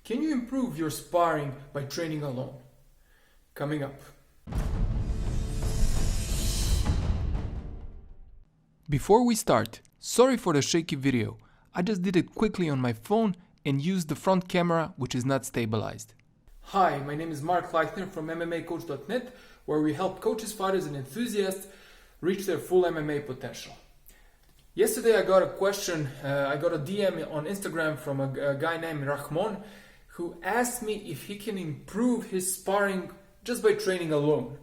Can you improve your sparring by training alone? Coming up. Before we start, sorry for the shaky video. I just did it quickly on my phone and used the front camera, which is not stabilized. Hi, my name is Mark Leichner from MMAcoach.net, where we help coaches, fighters and enthusiasts reach their full MMA potential. Yesterday I got a question, I got a DM on Instagram from a guy named Rahman, who asked me if he can improve his sparring just by training alone.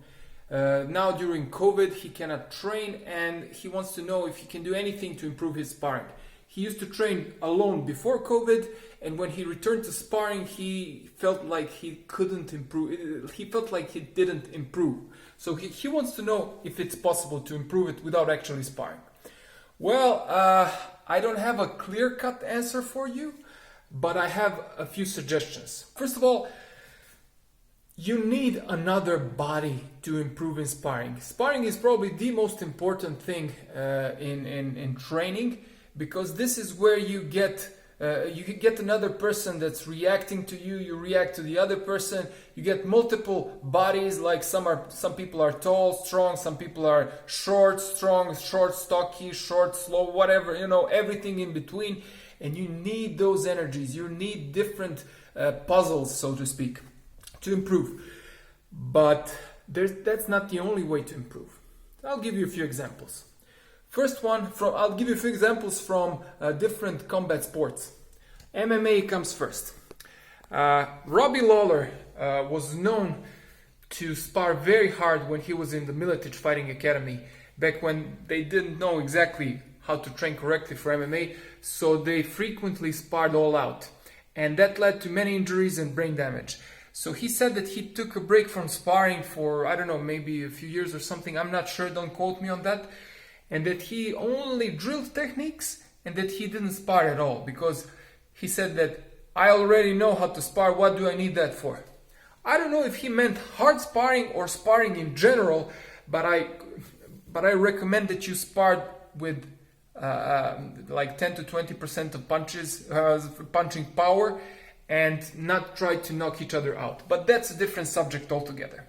Now during COVID he cannot train and he wants to know if he can do anything to improve his sparring. He used to train alone before COVID, and when he returned to sparring he felt like he couldn't improve, he felt like he didn't improve. So he wants to know if it's possible to improve it without actually sparring. Well, I don't have a clear-cut answer for you, but I have a few suggestions. First of all, you need another body to improve in sparring. Sparring is probably the most important thing in training, because this is where you get another person that's reacting to you. You react to the other person. You get multiple bodies. Like some people are tall, strong. Some people are short, strong, short, stocky, short, slow, whatever. Everything in between. And you need those energies. You need different puzzles, so to speak, to improve. But that's not the only way to improve. I'll give you a few examples. First one, I'll give you a few examples from different combat sports. MMA comes first. Robbie Lawler was known to spar very hard when he was in the Militich Fighting Academy, back when they didn't know exactly how to train correctly for MMA, so they frequently sparred all out. And that led to many injuries and brain damage. So he said that he took a break from sparring for, I don't know, maybe a few years or something. I'm not sure, don't quote me on that. And that he only drilled techniques and that he didn't spar at all, because he said that I already know how to spar, what do I need that for? I don't know if he meant hard sparring or sparring in general, but I recommend that you spar with like 10 to 20% of punches, punching power, and not try to knock each other out. But that's a different subject altogether.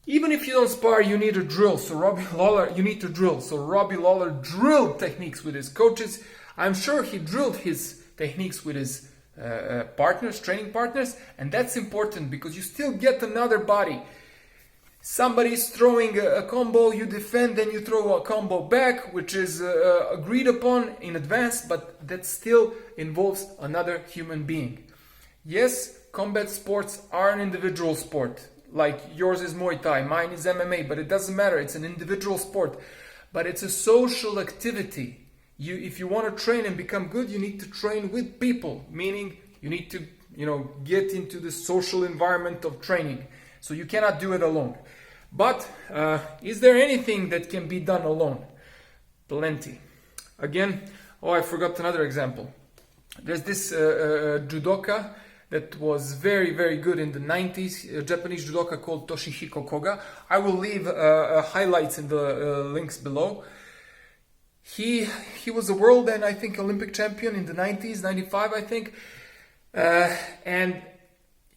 Even if you don't spar, you need to drill. So Robbie Lawler drilled techniques with his coaches. I'm sure he drilled his techniques with his training partners, and that's important because you still get another body. Somebody's throwing a combo, you defend, then you throw a combo back, which is agreed upon in advance, but that still involves another human being. Yes, combat sports are an individual sport. Like yours is Muay Thai, mine is MMA, but it doesn't matter. It's an individual sport, but it's a social activity. If you want to train and become good, you need to train with people, meaning you need to, get into the social environment of training. So you cannot do it alone. But is there anything that can be done alone? Plenty. Again, I forgot another example. There's this judoka that was very, very good in the 90s, a Japanese judoka called Toshihiko Koga. I will leave highlights in the links below. He was a world and I think Olympic champion in the 90s, 95 I think. And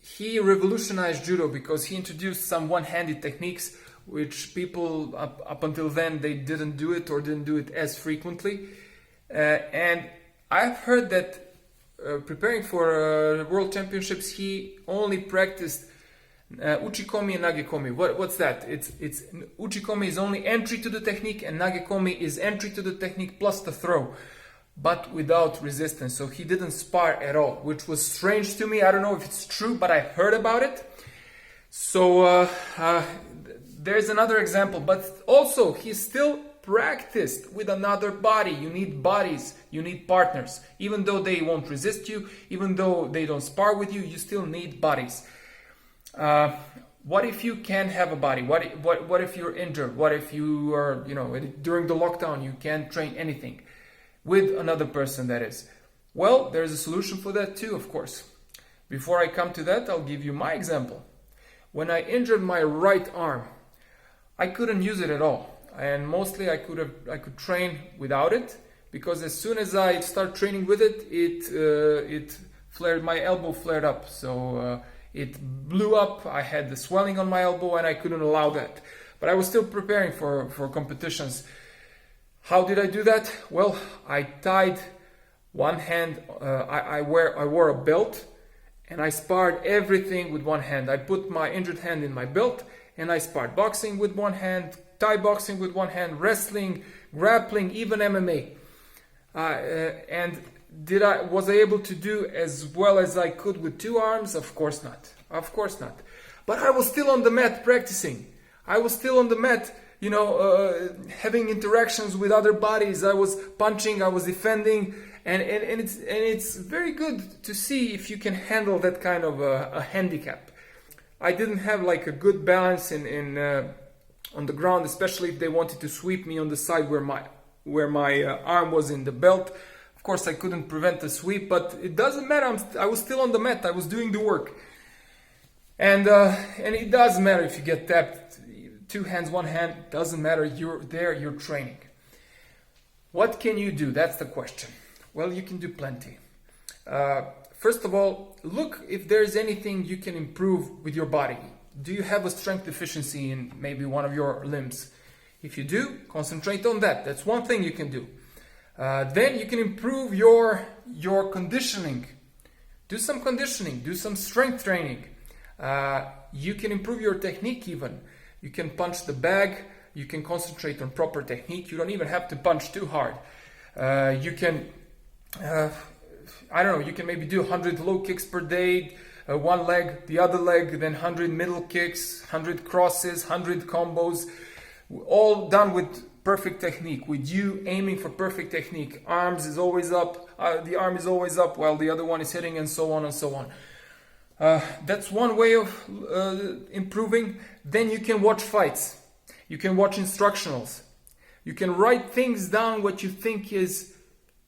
he revolutionized judo because he introduced some one-handed techniques which people up until then they didn't do it or didn't do it as frequently. And I've heard that preparing for World Championships, he only practiced uchikomi and nagekomi. What's that? It's uchikomi is only entry to the technique, and nagekomi is entry to the technique plus the throw, but without resistance. So he didn't spar at all, which was strange to me. I don't know if it's true, but I heard about it. So there's another example, but also he still practiced with another body. You need bodies, you need partners. Even though they won't resist you, even though they don't spar with you, you still need bodies. What if you can't have a body? What if you're injured? What if you are, during the lockdown you can't train anything with another person, that is? Well, there's a solution for that too, of course. Before I come to that, I'll give you my example. When I injured my right arm, I couldn't use it at all. And mostly I could train without it, because as soon as I start training with it, it my elbow flared up, so it blew up. I had the swelling on my elbow and I couldn't allow that. But I was still preparing for competitions. How did I do that? Well, I tied one hand, I wore a belt, and I sparred everything with one hand. I put my injured hand in my belt and I sparred boxing with one hand, Thai boxing with one hand, wrestling, grappling, even MMA. And was I able to do as well as I could with two arms? Of course not. Of course not. But I was still on the mat practicing. I was still on the mat, having interactions with other bodies. I was punching, I was defending, and it's very good to see if you can handle that kind of a handicap. I didn't have like a good balance on the ground, especially if they wanted to sweep me on the side where my arm was in the belt. Of course, I couldn't prevent the sweep, but it doesn't matter. I was still on the mat. I was doing the work, and it doesn't matter if you get tapped. Two hands, one hand, doesn't matter. You're there. You're training. What can you do? That's the question. Well, you can do plenty. First of all, look if there's anything you can improve with your body. Do you have a strength deficiency in maybe one of your limbs? If you do, concentrate on that. That's one thing you can do. Then you can improve your conditioning. Do some conditioning. Do some strength training. You can improve your technique even. You can punch the bag. You can concentrate on proper technique. You don't even have to punch too hard. You can, you can maybe do 100 low kicks per day. One leg, the other leg, then 100 middle kicks, 100 crosses, 100 combos, all done with perfect technique, with you aiming for perfect technique. Arms is always up, the arm is always up while the other one is hitting, and so on and so on. That's one way of improving. Then you can watch fights. You can watch instructionals. You can write things down what you think is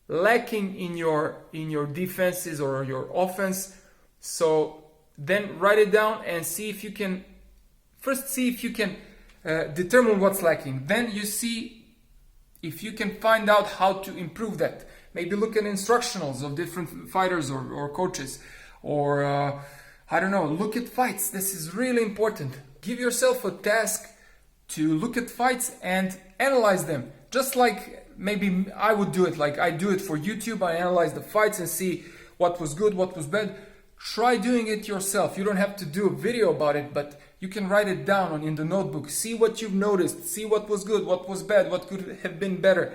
lacking in your defenses or your offense. So then write it down and see if you can determine what's lacking. Then you see if you can find out how to improve that. Maybe look at instructionals of different fighters or coaches, or look at fights. This is really important. Give yourself a task to look at fights and analyze them. Just like maybe I would do it, like I do it for YouTube. I analyze the fights and see what was good, what was bad. Try doing it yourself. You don't have to do a video about it, but you can write it down in the notebook. See what you've noticed. See what was good, what was bad, what could have been better.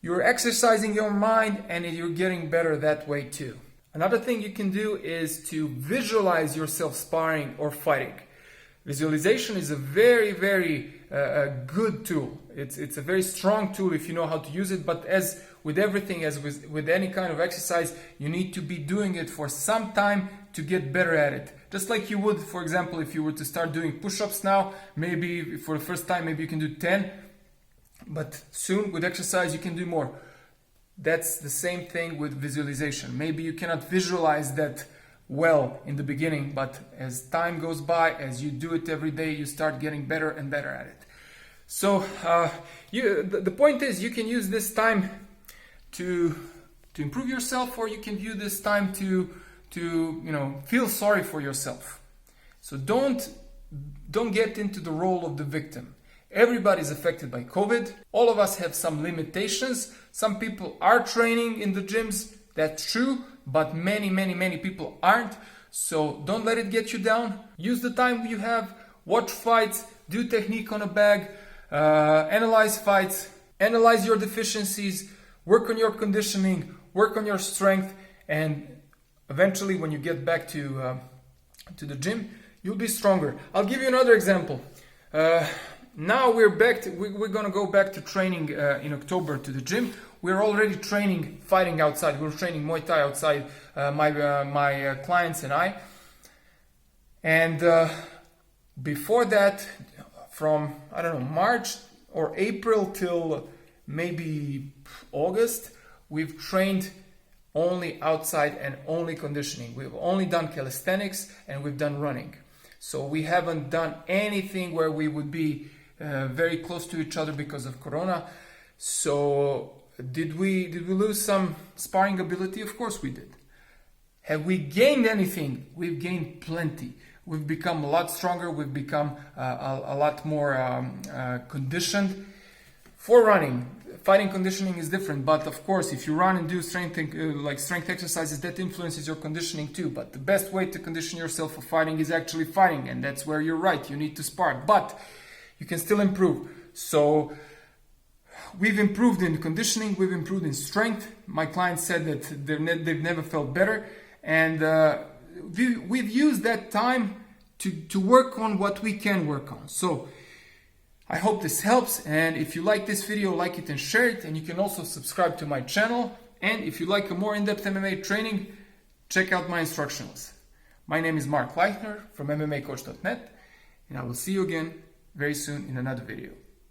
You're exercising your mind and you're getting better that way too. Another thing you can do is to visualize yourself sparring or fighting. Visualization is a very, very good tool. It's a very strong tool if you know how to use it, but as with everything, as with any kind of exercise, you need to be doing it for some time to get better at it. Just like you would, for example, if you were to start doing push-ups now, maybe for the first time, maybe you can do 10, but soon with exercise you can do more. That's the same thing with visualization. Maybe you cannot visualize that well in the beginning, but as time goes by, as you do it every day, you start getting better and better at it. So the point is, you can use this time to improve yourself, or you can use this time to feel sorry for yourself. So don't get into the role of the victim. Everybody's affected by COVID. All of us have some limitations. Some people are training in the gyms. That's true, but many people aren't. So don't let it get you down. Use the time you have. Watch fights. Do technique on a bag. Analyze fights. Analyze your deficiencies. Work on your conditioning. Work on your strength. And eventually, when you get back to the gym, you'll be stronger. I'll give you another example. Now we're going to go back to training in October to the gym. We're already training fighting outside. We're training Muay Thai outside, my clients and I. And before that, from March or April till maybe August, we've trained only outside and only conditioning. We've only done calisthenics and we've done running. So we haven't done anything where we would be very close to each other because of Corona. So did we lose some sparring ability? Of course we did. Have we gained anything? We've gained plenty. We've become a lot stronger. We've become a lot more conditioned for running. Fighting conditioning is different, but of course, if you run and do strength exercises, that influences your conditioning too. But the best way to condition yourself for fighting is actually fighting, and that's where you're right. You need to spar, but you can still improve. So we've improved in conditioning, we've improved in strength. My clients said that they've never felt better, and we've used that time to work on what we can work on. So I hope this helps, and if you like this video, like it and share it, and you can also subscribe to my channel. And if you like a more in-depth MMA training, check out my instructionals. My name is Mark Leichner from MMAcoach.net, and I will see you again very soon in another video.